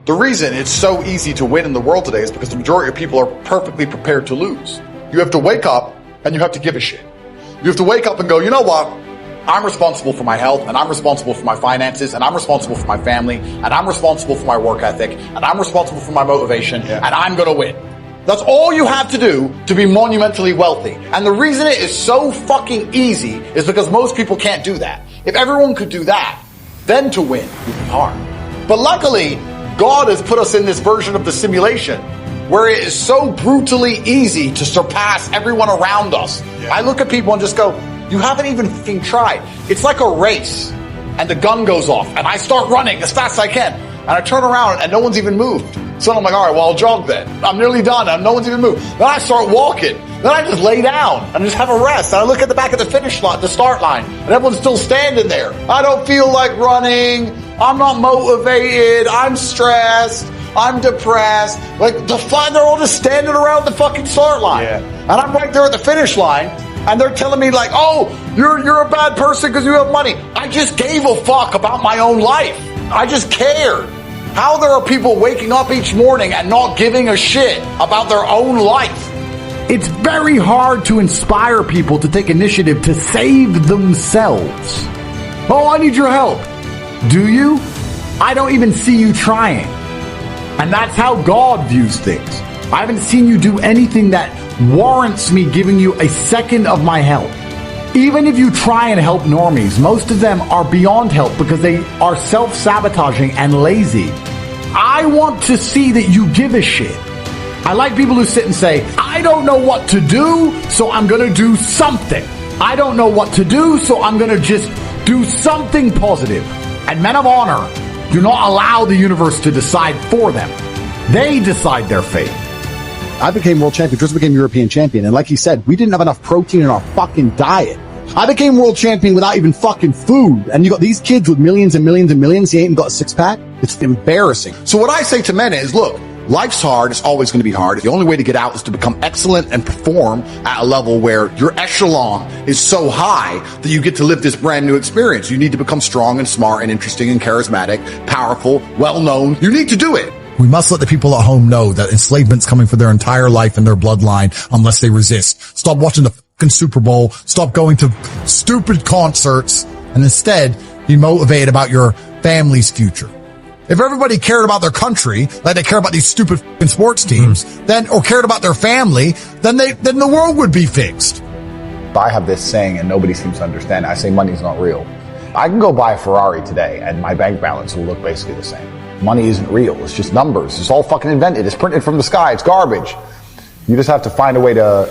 The reason it's so easy to win in the world today is because the majority of people are perfectly prepared to lose. You have to wake up and you have to give a shit. You have to wake up and go, you know what? I'm responsible for my health, and I'm responsible for my finances, and I'm responsible for my family, and I'm responsible for my work ethic, and I'm responsible for my motivation, and I'm gonna win. That's all you have to do to be monumentally wealthy. And the reason it is so fucking easy is because most people can't do that. If everyone could do that, then to win would be hard. But luckily, God has put us in this version of the simulation where it is so brutally easy to surpass everyone around us. I look at people and just go, you haven't even fucking tried. It's like a race, and the gun goes off, and I start running as fast as I can, and I turn around and no one's even moved. So I'm like, all right, well, I'll jog then. I'm nearly done, and no one's even moved. Then I start walking. Then I just lay down and just have a rest. And I look at the back of the finish line, the start line, and everyone's still standing there. I don't feel like running. I'm not motivated. I'm stressed. I'm depressed. Like, they're all just standing around the fucking start line. And I'm right there at the finish line, and they're telling me like, oh, you're a bad person because you have money. I just gave a fuck about my own life. I just cared. How there are people waking up each morning and not giving a shit about their own life. It's very hard to inspire people to take initiative to save themselves. Oh, I need your help. Do you? I don't even see you trying. And that's how God views things. I haven't seen you do anything that warrants me giving you a second of my help. Even if you try and help normies, most of them are beyond help because they are self-sabotaging and lazy. I want to see that you give a shit. I like people who sit and say, I don't know what to do, so I'm going to do something. I don't know what to do, so I'm going to just do something positive. And men of honor do not allow the universe to decide for them. They decide their fate. I became world champion, Chris became European champion, and like he said, we didn't have enough protein in our fucking diet. I became world champion without even fucking food, and you got these kids with millions and millions and millions, he ain't got a six-pack? It's embarrassing. So what I say to men is, look, life's hard, it's always going to be hard. The only way to get out is to become excellent and perform at a level where your echelon is so high that you get to live this brand new experience. You need to become strong and smart and interesting and charismatic, powerful, well-known. You need to do it. We must let the people at home know that enslavement's coming for their entire life and their bloodline unless they resist. Stop watching the fucking Super Bowl. Stop going to stupid concerts and instead be motivated about your family's future. If everybody cared about their country, like they care about these stupid fucking sports teams, then, or cared about their family, then the world would be fixed. I have this saying and nobody seems to understand. I say money's not real. I can go buy a Ferrari today and my bank balance will look basically the same. Money isn't real. It's just numbers. It's all fucking invented. It's printed from the sky. It's garbage. You just have to find a way to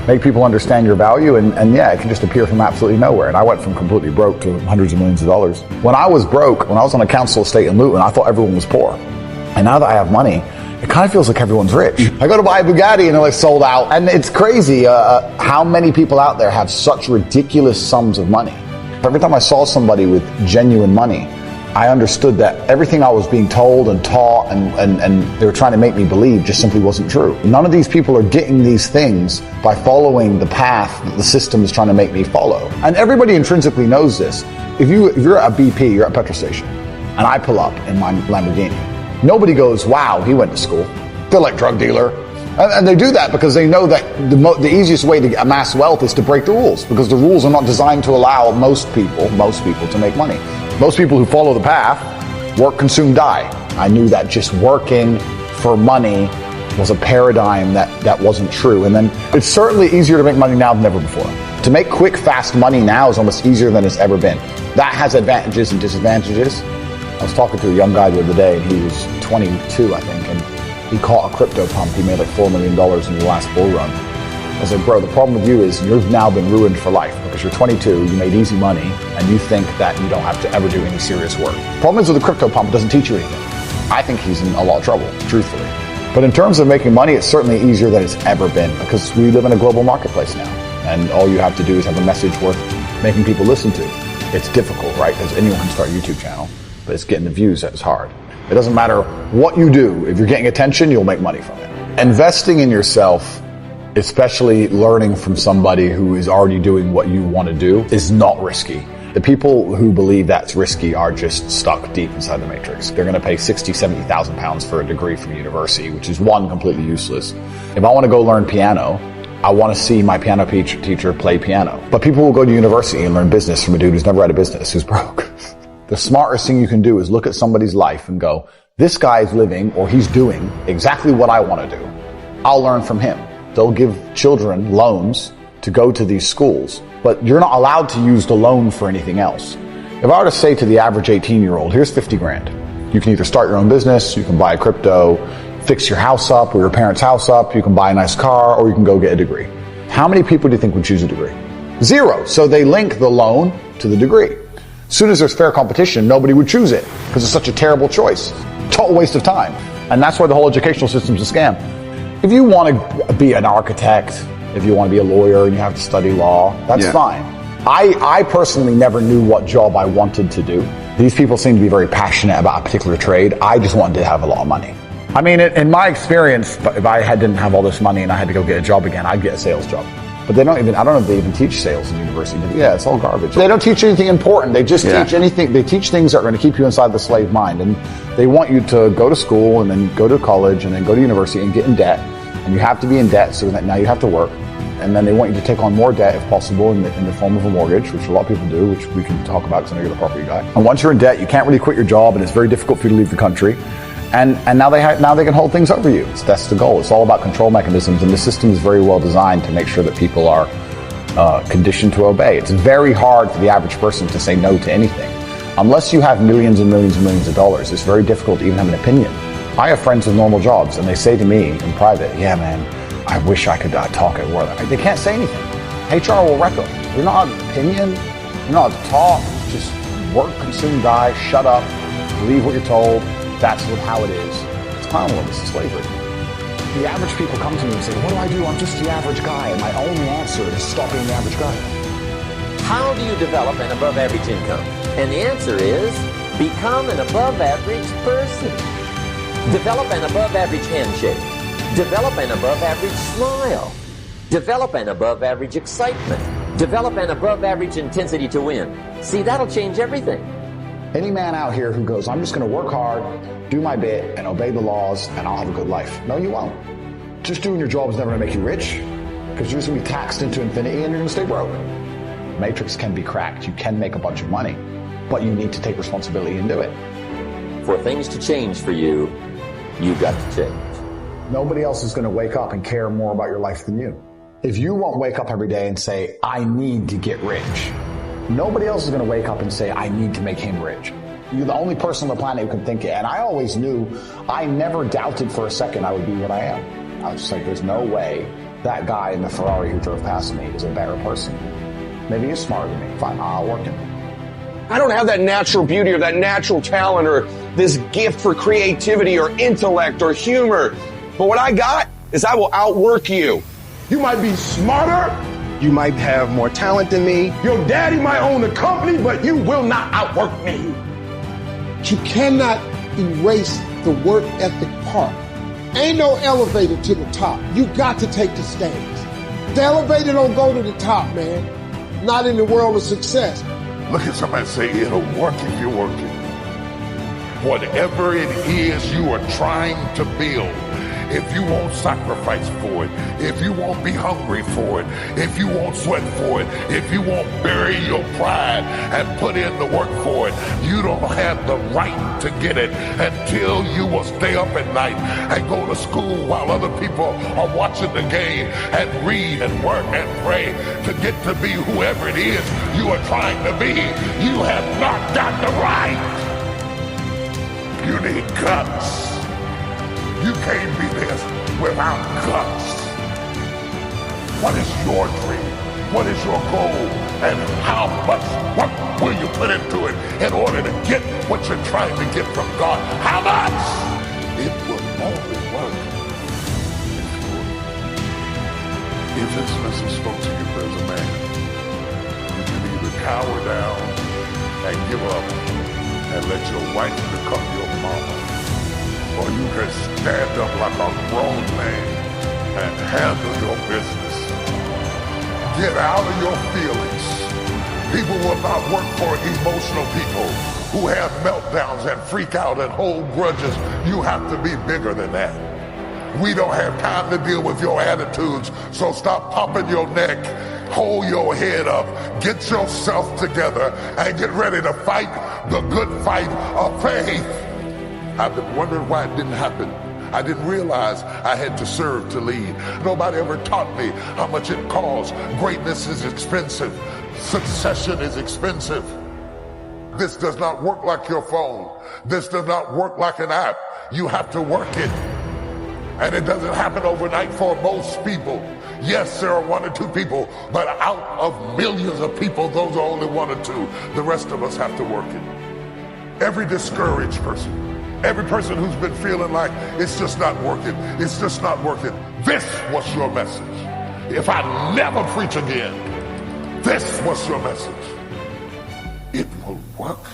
make people understand your value, and yeah, it can just appear from absolutely nowhere. And I went from completely broke to hundreds of millions of dollars. When I was broke, when I was on a council estate in Luton, I thought everyone was poor. And now that I have money, it kind of feels like everyone's rich. I go to buy a Bugatti and they're like sold out. And it's crazy how many people out there have such ridiculous sums of money. Every time I saw somebody with genuine money, I understood that everything I was being told and taught and they were trying to make me believe just simply wasn't true. None of these people are getting these things by following the path that the system is trying to make me follow. And everybody intrinsically knows this. If you're at a BP, you're at a petrol station, and I pull up in my Lamborghini, nobody goes, wow, he went to school. They're like drug dealer. And they do that because they know that the easiest way to amass wealth is to break the rules, because the rules are not designed to allow most people to make money. Most people who follow the path work, consume, die. I knew that just working for money was a paradigm that wasn't true. And then it's certainly easier to make money now than ever before. To make quick, fast money now is almost easier than it's ever been. That has advantages and disadvantages. I was talking to a young guy the other day, and he was 22, I think, and he caught a crypto pump. He made like $4 million in the last bull run. I was like, bro, the problem with you is you've now been ruined for life because you're 22, you made easy money, and you think that you don't have to ever do any serious work. Problem is with the crypto pump, it doesn't teach you anything. I think he's in a lot of trouble, truthfully. But in terms of making money, it's certainly easier than it's ever been because we live in a global marketplace now. And all you have to do is have a message worth making people listen to. It's difficult, right? Because anyone can start a YouTube channel, but it's getting the views that's hard. It doesn't matter what you do. If you're getting attention, you'll make money from it. Investing in yourself, especially learning from somebody who is already doing what you want to do, is not risky. The people who believe that's risky are just stuck deep inside the matrix. They're going to pay 60, 70,000 pounds for a degree from university, which is one, completely useless. If I want to go learn piano, I want to see my piano teacher play piano. But people will go to university and learn business from a dude who's never had a business, who's broke. The smartest thing you can do is look at somebody's life and go, this guy is living or he's doing exactly what I want to do. I'll learn from him. They'll give children loans to go to these schools, but you're not allowed to use the loan for anything else. If I were to say to the average 18-year-old, here's 50 grand. You can either start your own business, you can buy crypto, fix your house up or your parents' house up, you can buy a nice car, or you can go get a degree. How many people do you think would choose a degree? Zero. So they link the loan to the degree. As soon as there's fair competition, nobody would choose it because it's such a terrible choice. Total waste of time. And that's why the whole educational system's a scam. If you want to be an architect, if you want to be a lawyer and you have to study law, that's fine. I personally never knew what job I wanted to do. These people seem to be very passionate about a particular trade. I just wanted to have a lot of money. I mean, in my experience, if I didn't have all this money and I had to go get a job again, I'd get a sales job. But I don't know if they even teach sales in university. Yeah, it's all garbage. They don't teach anything important. They just teach anything. They teach things that are going to keep you inside the slave mind. And they want you to go to school and then go to college and then go to university and get in debt. And you have to be in debt so that now you have to work. And then they want you to take on more debt if possible in the form of a mortgage, which a lot of people do, which we can talk about because I know you're the property guy. And once you're in debt, you can't really quit your job and it's very difficult for you to leave the country. And now they can hold things over you. That's the goal. It's all about control mechanisms, and the system is very well designed to make sure that people are conditioned to obey. It's very hard for the average person to say no to anything. Unless you have millions and millions and millions of dollars, it's very difficult to even have an opinion. I have friends with normal jobs, and they say to me in private, yeah, man, I wish I could talk at work. They can't say anything. HR will wreck them. You're not an opinion. You're not to talk. Just work, consume, die, shut up, believe what you're told. That's how it is. It's colonialism. It's slavery. The average people come to me and say, what do? I'm just the average guy. And my only answer is stop being the average guy. How do you develop an above average income? And the answer is become an above average person. Develop an above average handshake. Develop an above average smile. Develop an above average excitement. Develop an above average intensity to win. See, that'll change everything. Any man out here who goes, I'm just going to work hard, do my bit, and obey the laws, and I'll have a good life. No, you won't. Just doing your job is never going to make you rich, because you're just going to be taxed into infinity and you're going to stay broke. Matrix can be cracked. You can make a bunch of money, but you need to take responsibility and do it. For things to change for you, you've got to change. Nobody else is going to wake up and care more about your life than you. If you won't wake up every day and say, I need to get rich, nobody else is going to wake up and say, I need to make him rich. You're the only person on the planet who can think it. And I always knew, I never doubted for a second I would be what I am. I was just like, there's no way that guy in the Ferrari who drove past me is a better person. Maybe he's smarter than me. Fine, I'll work him. I don't have that natural beauty or that natural talent or this gift for creativity or intellect or humor. But what I got is I will outwork you. You might be smarter. You might have more talent than me. Your daddy might own the company, but you will not outwork me. You cannot erase the work ethic part. Ain't no elevator to the top. You got to take the stairs. The elevator don't go to the top, man. Not in the world of success. Look at somebody and say, it'll work if you're working. Whatever it is you are trying to build, if you won't sacrifice for it, if you won't be hungry for it, if you won't sweat for it, if you won't bury your pride and put in the work for it, you don't have the right to get it until you will stay up at night and go to school while other people are watching the game and read and work and pray to get to be whoever it is you are trying to be. You have not got the right. You need guts. You can't be this without guts. What is your dream? What is your goal? And how much work will you put into it in order to get what you're trying to get from God? How much? It will only work if this message spoke to you as a man. You can either cower down and give up and let your wife become your mama, or you can stand up like a grown man and handle your business. Get out of your feelings People will not work for emotional people who have meltdowns and freak out and hold grudges. You have to be bigger than that. We don't have time to deal with your attitudes, so stop popping your neck. Hold your head up, get yourself together, and get ready to fight the good fight of faith. I've been wondering why it didn't happen. I didn't realize I had to serve to lead. Nobody ever taught me how much it costs. Greatness is expensive. Succession is expensive. This does not work like your phone. This does not work like an app. You have to work it. And it doesn't happen overnight for most people. Yes, there are 1 or 2 people, but out of millions of people, those are only 1 or 2. The rest of us have to work it. Every discouraged person, every person who's been feeling like it's just not working, it's just not working, this was your message. If I never preach again, this was your message. It will work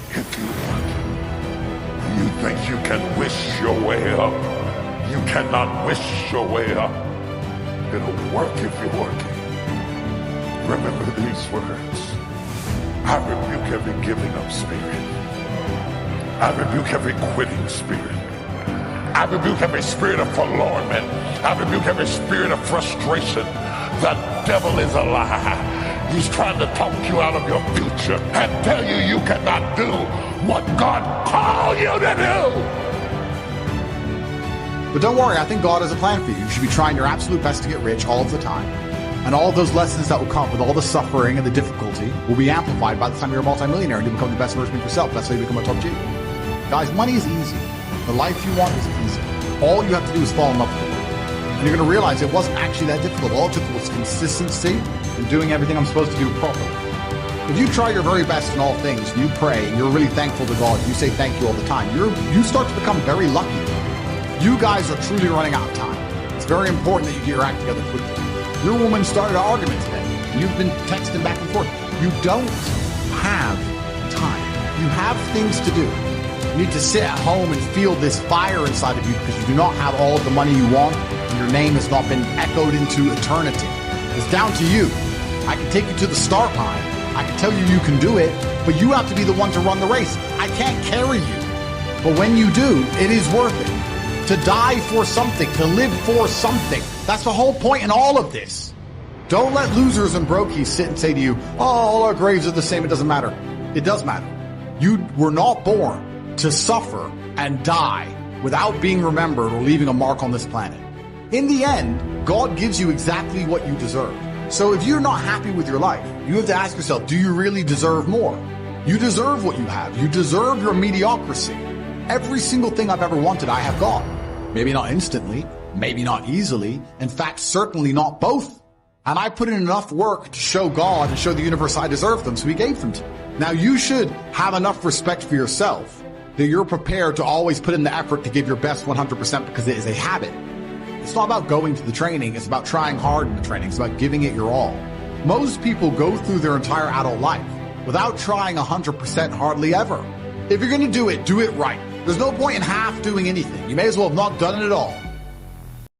if you work. You think you can wish your way up. You cannot wish your way up. It'll work if you're working. Remember these words. I rebuke every giving up spirit. I rebuke every quitting spirit. I rebuke every spirit of forlornment. I rebuke every spirit of frustration. The devil is a lie. He's trying to talk you out of your future and tell you you cannot do what God called you to do. But don't worry, I think God has a plan for you. You should be trying your absolute best to get rich all of the time. And all of those lessons that will come with all the suffering and the difficulty will be amplified by the time you're a multimillionaire and you become the best version of yourself. That's how you become a top G. Guys, money is easy. The life you want is easy. All you have to do is fall in love with it. And you're going to realize it wasn't actually that difficult. All it took was consistency and doing everything I'm supposed to do properly. If you try your very best in all things, you pray, and you're really thankful to God, you say thank you all the time, you start to become very lucky. You guys are truly running out of time. It's very important that you get your act together quickly. Your woman started an argument today. You've been texting back and forth. You don't have time. You have things to do. You need to sit at home and feel this fire inside of you because you do not have all of the money you want and your name has not been echoed into eternity. It's down to you. I can take you to the start line. I can tell you you can do it, but you have to be the one to run the race. I can't carry you. But when you do, it is worth it. To die for something, to live for something. That's the whole point in all of this. Don't let losers and brokies sit and say to you, oh, all our graves are the same, it doesn't matter. It does matter. You were not born to suffer and die without being remembered or leaving a mark on this planet. In the end, God gives you exactly what you deserve. So if you're not happy with your life, you have to ask yourself, do you really deserve more? You deserve what you have. You deserve your mediocrity. Every single thing I've ever wanted, I have got. Maybe not instantly, maybe not easily, in fact, certainly not both. And I put in enough work to show God and show the universe I deserve them, so he gave them to me. Now you should have enough respect for yourself that you're prepared to always put in the effort to give your best 100% because it is a habit. It's not about going to the training, it's about trying hard in the training, it's about giving it your all. Most people go through their entire adult life without trying 100% hardly ever. If you're going to do it right. There's no point in half doing anything. You may as well have not done it at all.